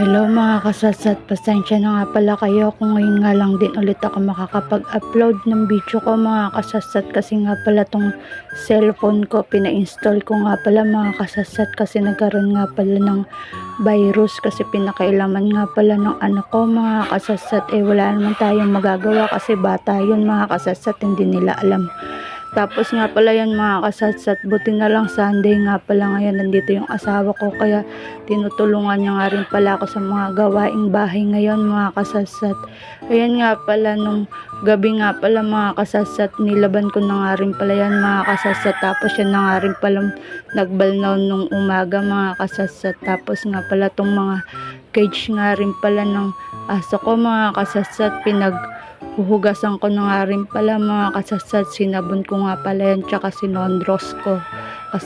Hello mga kasatsat, pasensya na nga pala kayo kung ngayon nga lang din ulit ako makakapag-upload ng video ko mga kasatsat, kasi nga pala tong cellphone ko pina-install ko nga pala mga kasatsat, kasi nagkaroon nga pala ng virus, kasi pinakailaman nga pala ng anak ko mga kasatsat. Wala naman tayong magagawa kasi bata yun mga kasatsat, hindi nila alam. Tapos nga pala yan mga kasatsat, buti na lang Sunday nga pala ngayon, nandito yung asawa ko, kaya tinutulungan niya nga rin pala ako sa mga gawaing bahay ngayon mga kasatsat. Ayan nga pala, nung gabi nga pala mga kasatsat, nilaban ko na nga rin pala yan mga kasatsat. Tapos yan na nga rin pala nagbalnaw nung umaga mga kasatsat. Tapos nga pala tong mga cage nga rin pala ng aso ko mga kasatsat, huhugasan ko na nga rin pala mga kasatsat, sinabon ko nga pala yan, tsaka sinondros ko kasi